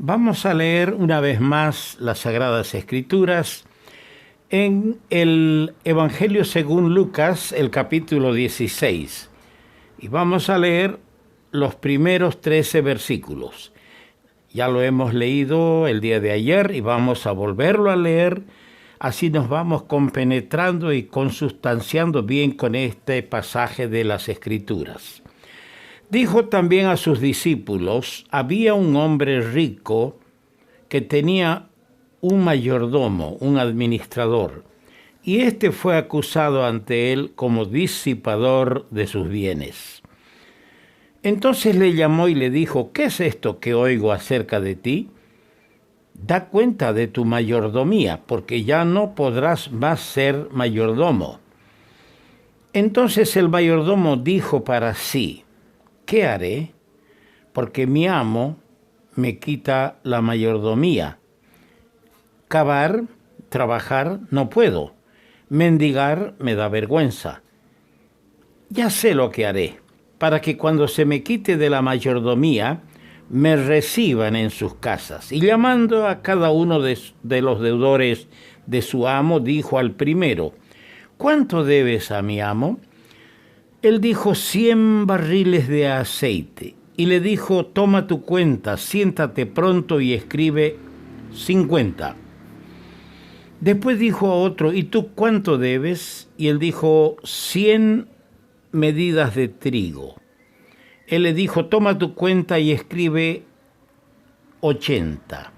Vamos a leer una vez más las Sagradas Escrituras en el Evangelio según Lucas, el capítulo 16. Y vamos a leer los primeros 13 versículos. Ya lo hemos leído el día de ayer y vamos a volverlo a leer. Así nos vamos compenetrando y consustanciando bien con este pasaje de las Escrituras. Dijo también a sus discípulos: había un hombre rico que tenía un mayordomo, un administrador, y éste fue acusado ante él como disipador de sus bienes. Entonces le llamó y le dijo: ¿qué es esto que oigo acerca de ti? Da cuenta de tu mayordomía, porque ya no podrás más ser mayordomo. Entonces el mayordomo dijo para sí: ¿qué haré? Porque mi amo me quita la mayordomía. Cavar, trabajar, no puedo. Mendigar me da vergüenza. Ya sé lo que haré, para que cuando se me quite de la mayordomía, me reciban en sus casas. Y llamando a cada uno de los deudores de su amo, dijo al primero: ¿cuánto debes a mi amo? Él dijo: 100 barriles de aceite. Y le dijo: toma tu cuenta, siéntate pronto y escribe 50. Después dijo a otro: ¿y tú cuánto debes? Y él dijo: 100 medidas de trigo. Él le dijo: toma tu cuenta y escribe 80.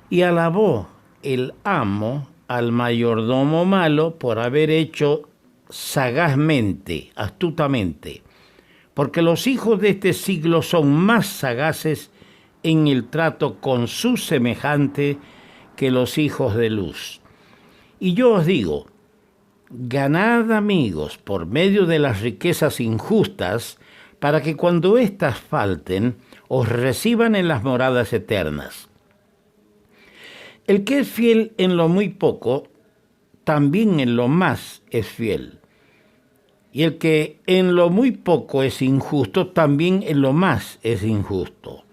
Y alabó el amo al mayordomo malo por haber hecho sagazmente, astutamente, porque los hijos de este siglo son más sagaces en el trato con su semejante que los hijos de luz. Y yo os digo: ganad amigos por medio de las riquezas injustas, para que cuando éstas falten, os reciban en las moradas eternas. El que es fiel en lo muy poco, también en lo más es fiel. Y el que en lo muy poco es injusto, también en lo más es injusto.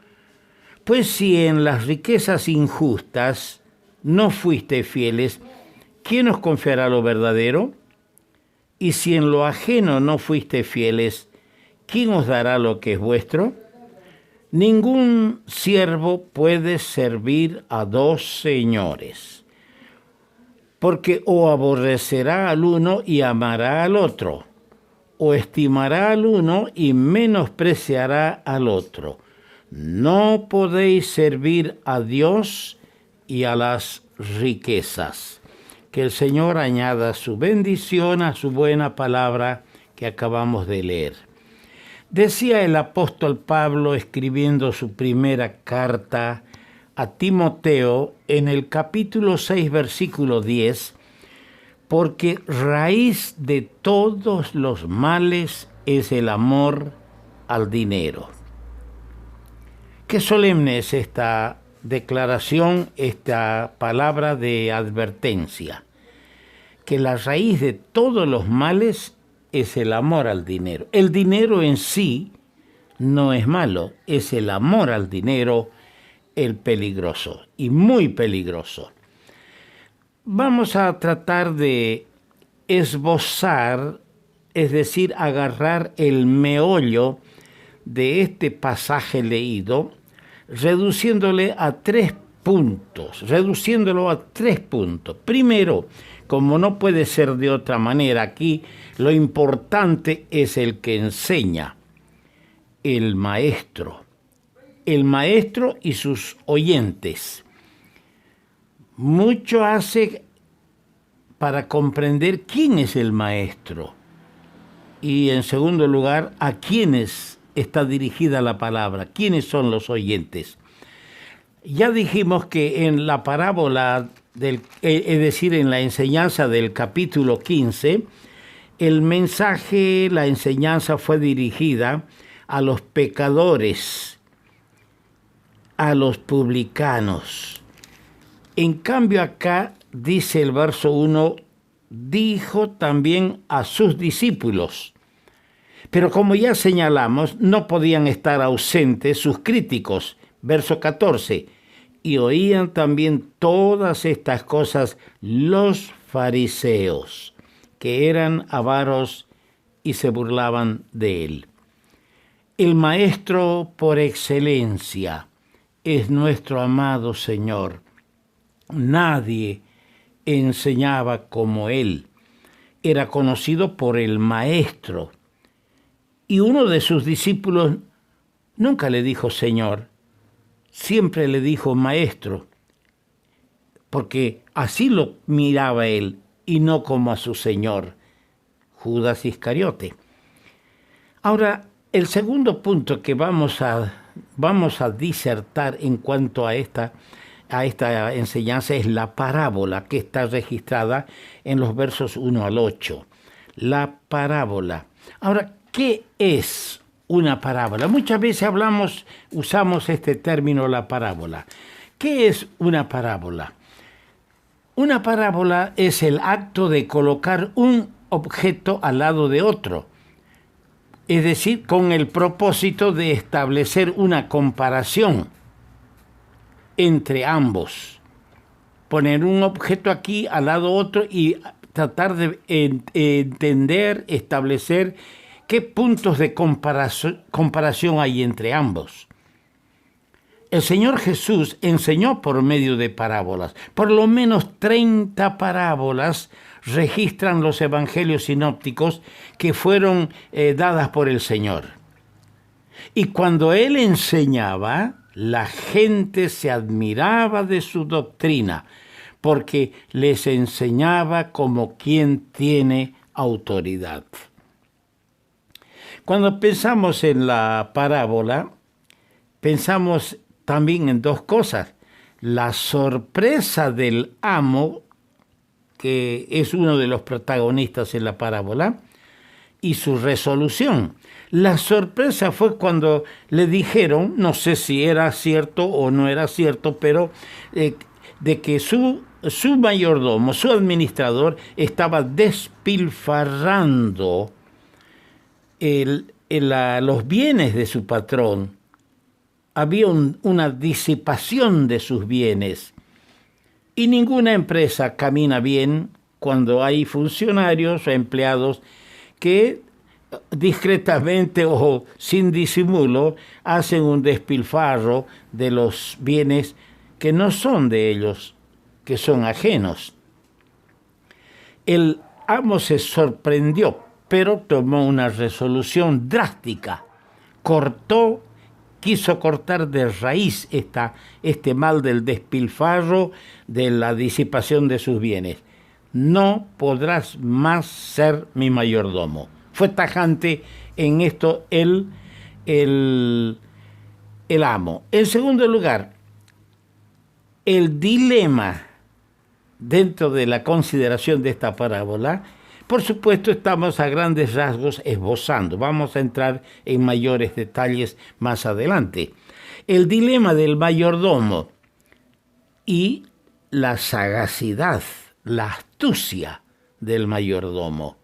Pues si en las riquezas injustas no fuiste fieles, ¿quién os confiará lo verdadero? Y si en lo ajeno no fuiste fieles, ¿quién os dará lo que es vuestro? Ningún siervo puede servir a dos señores, porque o aborrecerá al uno y amará al otro, o estimará al uno y menospreciará al otro. No podéis servir a Dios y a las riquezas. Que el Señor añada su bendición a su buena palabra que acabamos de leer. Decía el apóstol Pablo, escribiendo su primera carta a Timoteo en el capítulo 6, versículo 10, porque raíz de todos los males es el amor al dinero. Qué solemne es esta declaración, esta palabra de advertencia, que la raíz de todos los males es el amor al dinero. El dinero en sí no es malo, es el amor al dinero el peligroso y muy peligroso. Vamos a tratar de esbozar, es decir, agarrar el meollo de este pasaje leído, reduciéndolo a tres puntos. Primero, como no puede ser de otra manera, aquí lo importante es el que enseña, el maestro y sus oyentes. Mucho hace para comprender quién es el maestro y, en segundo lugar, a quiénes está dirigida la palabra, quiénes son los oyentes. Ya dijimos que en la parábola, es decir, en la enseñanza del capítulo 15, el mensaje, la enseñanza fue dirigida a los pecadores, a los publicanos. En cambio acá dice el verso 1, dijo también a sus discípulos. Pero como ya señalamos, no podían estar ausentes sus críticos, Verso 14. Y oían también todas estas cosas los fariseos, que eran avaros y se burlaban de él. El maestro por excelencia es nuestro amado Señor. Nadie enseñaba como él. Era conocido por el maestro. Y uno de sus discípulos nunca le dijo Señor, siempre le dijo maestro, porque así lo miraba él y no como a su Señor, Judas Iscariote. Ahora, el segundo punto que vamos a disertar en cuanto a esta enseñanza es la parábola que está registrada en los versos 1 al 8. La parábola. Ahora, ¿qué es una parábola? Muchas veces usamos este término, la parábola. ¿Qué es una parábola? Una parábola es el acto de colocar un objeto al lado de otro, es decir, con el propósito de establecer una comparación entre ambos. Poner un objeto aquí al lado otro y tratar de entender, establecer qué puntos de comparación hay entre ambos. El Señor Jesús enseñó por medio de parábolas. Por lo menos 30 parábolas registran los evangelios sinópticos que fueron dadas por el Señor. Y cuando Él enseñaba, la gente se admiraba de su doctrina, porque les enseñaba como quien tiene autoridad. Cuando pensamos en la parábola, pensamos también en dos cosas. La sorpresa del amo, que es uno de los protagonistas en la parábola, y su resolución. La sorpresa fue cuando le dijeron, no sé si era cierto o no era cierto, pero de que su mayordomo, su administrador, estaba despilfarrando los bienes de su patrón. Había una disipación de sus bienes. Y ninguna empresa camina bien cuando hay funcionarios o empleados que discretamente o sin disimulo hacen un despilfarro de los bienes que no son de ellos, que son ajenos. El amo se sorprendió, pero tomó una resolución drástica. Quiso cortar de raíz este mal del despilfarro, de la disipación de sus bienes. No podrás más ser mi mayordomo. Fue tajante en esto el amo. En segundo lugar, el dilema dentro de la consideración de esta parábola, por supuesto, estamos a grandes rasgos esbozando. Vamos a entrar en mayores detalles más adelante. El dilema del mayordomo y la sagacidad, la astucia del mayordomo.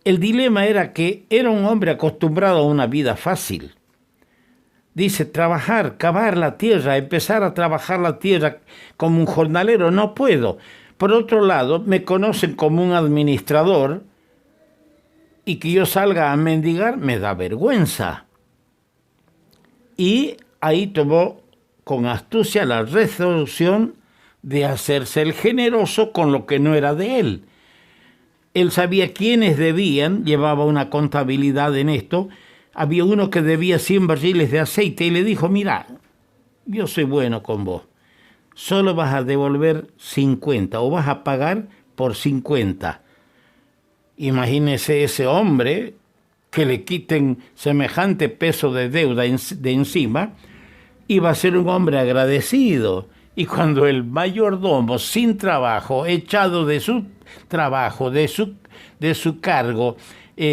El dilema era que era un hombre acostumbrado a una vida fácil. Dice, cavar la tierra, empezar a trabajar la tierra como un jornalero, no puedo. Por otro lado, me conocen como un administrador y que yo salga a mendigar me da vergüenza. Y ahí tomó con astucia la resolución de hacerse el generoso con lo que no era de él. Él sabía quiénes debían, llevaba una contabilidad en esto. Había uno que debía 100 barriles de aceite y le dijo, mira, yo soy bueno con vos. Solo vas a devolver 50 o vas a pagar por 50. Imagínese ese hombre que le quiten semejante peso de deuda de encima, iba a ser un hombre agradecido. Y cuando el mayordomo, sin trabajo, echado de su trabajo, de su cargo,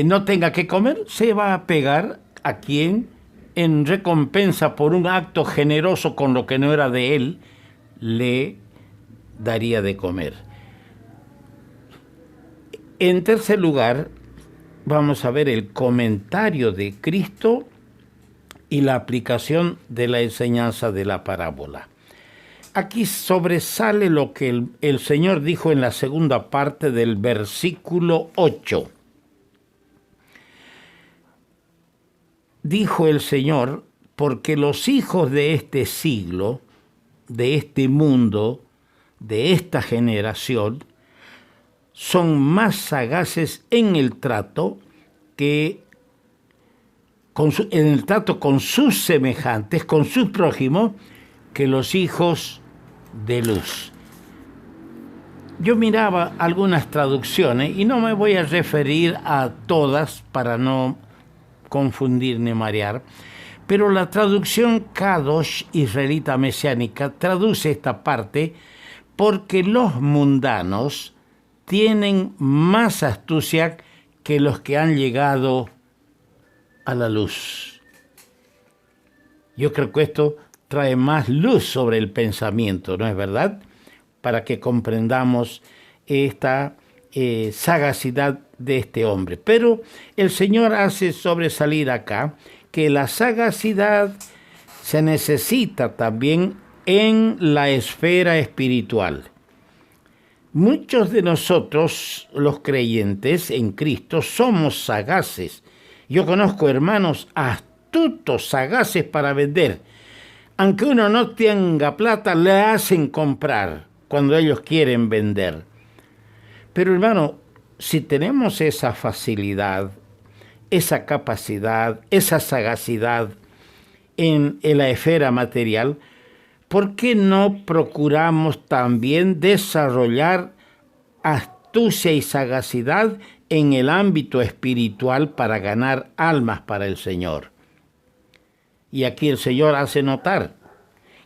no tenga que comer, se va a pegar a quien, en recompensa por un acto generoso con lo que no era de él, le daría de comer. En tercer lugar, vamos a ver el comentario de Cristo y la aplicación de la enseñanza de la parábola. Aquí sobresale lo que el Señor dijo en la segunda parte del versículo 8. Dijo el Señor, porque los hijos de este siglo, de este mundo, de esta generación, son más sagaces en el trato con sus semejantes, con sus prójimos, que los hijos de luz. Yo miraba algunas traducciones y no me voy a referir a todas para no confundir ni marear, pero la traducción Kadosh israelita mesiánica traduce esta parte porque los mundanos tienen más astucia que los que han llegado a la luz. Yo creo que esto trae más luz sobre el pensamiento, ¿no es verdad? Para que comprendamos esta sagacidad de este hombre. Pero el Señor hace sobresalir acá que la sagacidad se necesita también en la esfera espiritual. Muchos de nosotros, los creyentes en Cristo, somos sagaces. Yo conozco hermanos astutos, sagaces para vender. Aunque uno no tenga plata, le hacen comprar cuando ellos quieren vender. Pero hermano, si tenemos esa facilidad, esa capacidad, esa sagacidad en la esfera material, ¿por qué no procuramos también desarrollar astucia y sagacidad en el ámbito espiritual para ganar almas para el Señor? Y aquí el Señor hace notar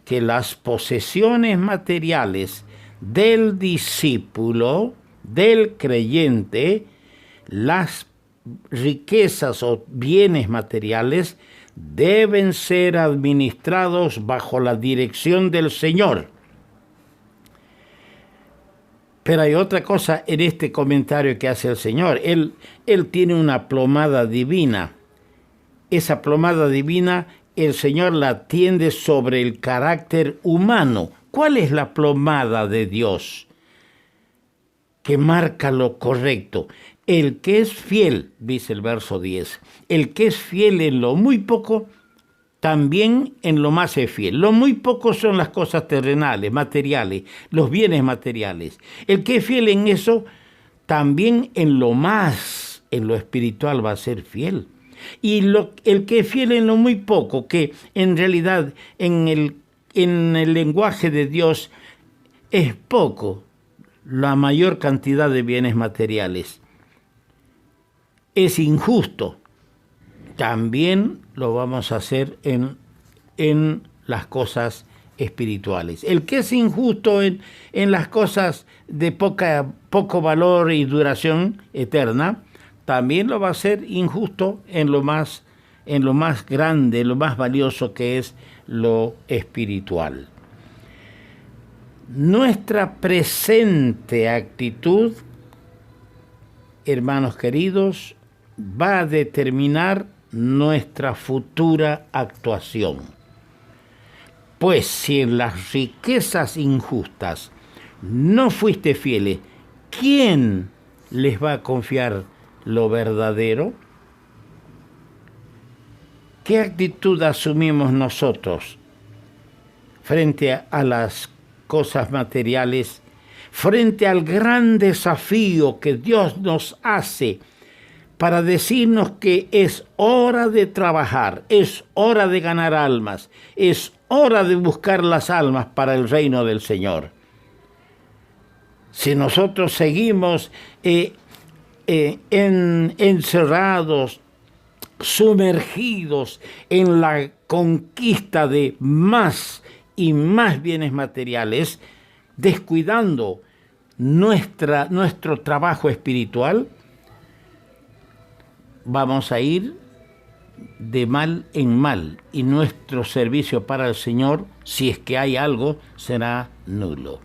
que las posesiones materiales del discípulo, del creyente, las riquezas o bienes materiales deben ser administrados bajo la dirección del Señor. Pero hay otra cosa en este comentario que hace el Señor. Él tiene una plomada divina. Esa plomada divina el Señor la tiende sobre el carácter humano. ¿Cuál es la plomada de Dios que marca lo correcto? El que es fiel, dice el verso 10, el que es fiel en lo muy poco, también en lo más es fiel. Lo muy poco son las cosas terrenales, materiales, los bienes materiales. El que es fiel en eso, también en lo más, en lo espiritual va a ser fiel. Y el que es fiel en lo muy poco, que en realidad en el lenguaje de Dios es poco, la mayor cantidad de bienes materiales. Es injusto. También lo vamos a hacer en las cosas espirituales. El que es injusto en las cosas de poco valor y duración eterna, también lo va a ser injusto en lo más grande, lo más valioso que es lo espiritual. Nuestra presente actitud, hermanos queridos, va a determinar nuestra futura actuación. Pues si en las riquezas injustas no fuiste fieles, ¿quién les va a confiar lo verdadero? ¿Qué actitud asumimos nosotros frente a las cosas materiales, frente al gran desafío que Dios nos hace para decirnos que es hora de trabajar, es hora de ganar almas, es hora de buscar las almas para el reino del Señor? Si nosotros seguimos encerrados, sumergidos en la conquista de más y más bienes materiales, descuidando nuestro trabajo espiritual, vamos a ir de mal en mal y nuestro servicio para el Señor, si es que hay algo, será nulo.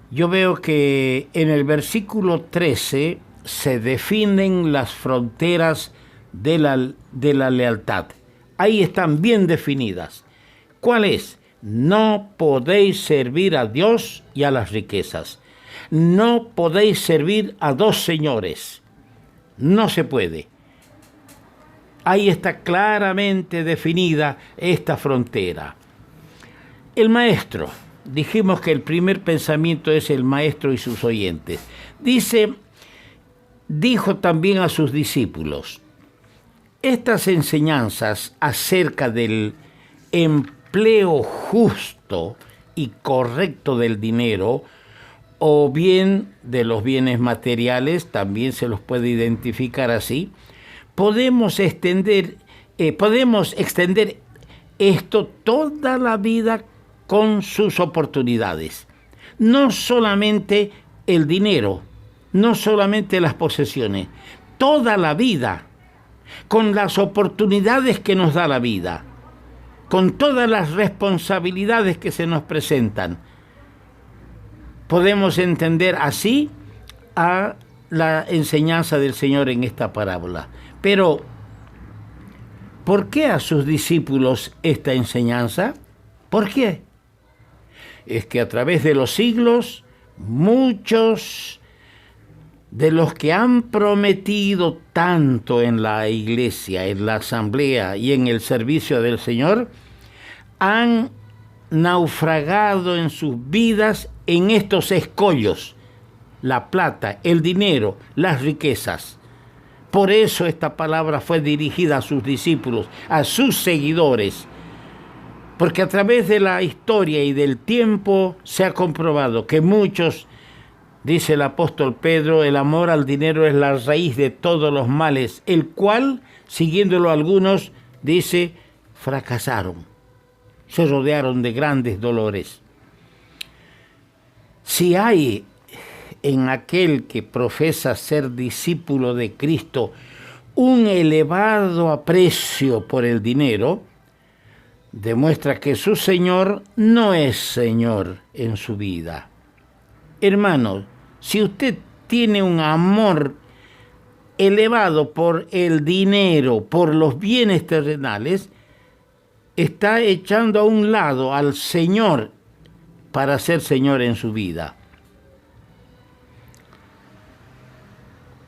Yo veo que en el versículo 13 se definen las fronteras de la lealtad. Ahí están bien definidas. ¿Cuál es? No podéis servir a Dios y a las riquezas. No podéis servir a dos señores. No se puede. Ahí está claramente definida esta frontera. El maestro. Dijimos que el primer pensamiento es el maestro y sus oyentes. Dijo también a sus discípulos, estas enseñanzas acerca del empleo justo y correcto del dinero, o bien de los bienes materiales, también se los puede identificar así, podemos extender esto toda la vida con sus oportunidades. No solamente el dinero, no solamente las posesiones, toda la vida, con las oportunidades que nos da la vida, con todas las responsabilidades que se nos presentan. Podemos entender así a la enseñanza del Señor en esta parábola. Pero, ¿por qué a sus discípulos esta enseñanza? ¿Por qué? Es que a través de los siglos, muchos de los que han prometido tanto en la iglesia, en la asamblea y en el servicio del Señor, han naufragado en sus vidas en estos escollos: la plata, el dinero, las riquezas. Por eso esta palabra fue dirigida a sus discípulos, a sus seguidores, porque a través de la historia y del tiempo se ha comprobado que muchos, dice el apóstol Pedro, el amor al dinero es la raíz de todos los males, el cual, siguiéndolo algunos, dice, fracasaron, se rodearon de grandes dolores. Si hay en aquel que profesa ser discípulo de Cristo un elevado aprecio por el dinero, demuestra que su Señor no es Señor en su vida. Hermano, si usted tiene un amor elevado por el dinero, por los bienes terrenales, está echando a un lado al Señor para ser Señor en su vida.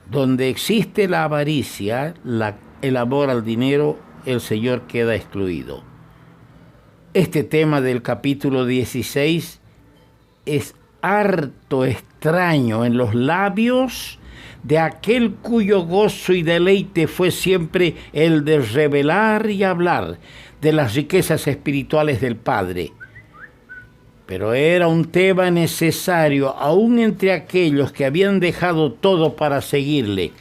Donde existe la avaricia, el amor al dinero, el Señor queda excluido. Este tema del capítulo 16 es harto extraño en los labios de aquel cuyo gozo y deleite fue siempre el de revelar y hablar de las riquezas espirituales del Padre. Pero era un tema necesario aún entre aquellos que habían dejado todo para seguirle.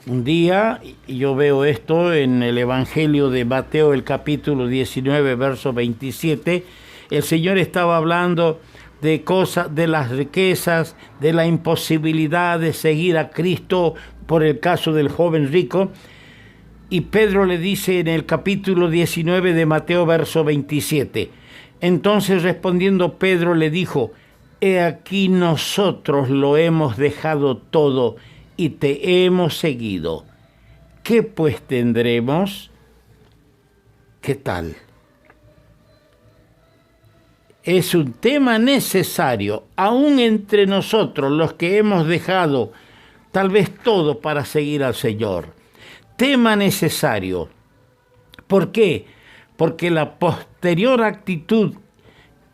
Un día, yo veo esto en el Evangelio de Mateo, el capítulo 19, verso 27, el Señor estaba hablando de cosas, de las riquezas, de la imposibilidad de seguir a Cristo por el caso del joven rico. Y Pedro le dice en el capítulo 19 de Mateo, verso 27, entonces respondiendo Pedro le dijo, he aquí nosotros lo hemos dejado todo y te hemos seguido. ¿Qué pues tendremos? ¿Qué tal? Es un tema necesario, aún entre nosotros, los que hemos dejado tal vez todo para seguir al Señor. Tema necesario. ¿Por qué? Porque la posterior actitud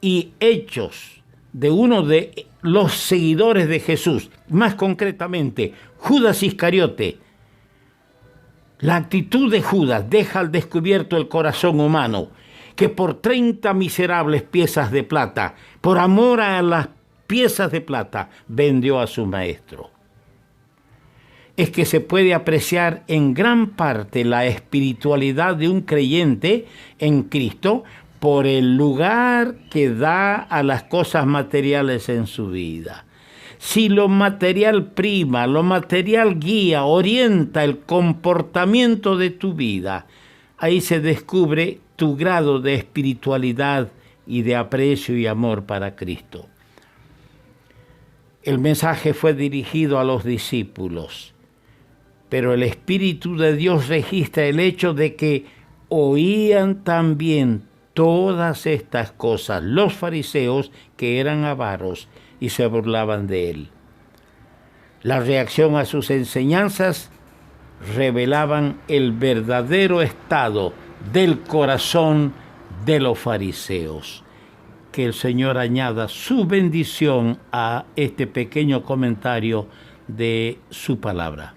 y hechos de uno de los seguidores de Jesús, más concretamente Judas Iscariote, la actitud de Judas deja al descubierto el corazón humano, que por 30 miserables piezas de plata, por amor a las piezas de plata, vendió a su maestro. Es que se puede apreciar en gran parte la espiritualidad de un creyente en Cristo por el lugar que da a las cosas materiales en su vida. Si lo material prima, lo material guía, orienta el comportamiento de tu vida, ahí se descubre tu grado de espiritualidad y de aprecio y amor para Cristo. El mensaje fue dirigido a los discípulos, pero el Espíritu de Dios registra el hecho de que Oían también todas estas cosas los fariseos, que eran avaros, y se burlaban de él. La reacción a sus enseñanzas revelaban el verdadero estado del corazón de los fariseos. Que el Señor añada su bendición a este pequeño comentario de su palabra.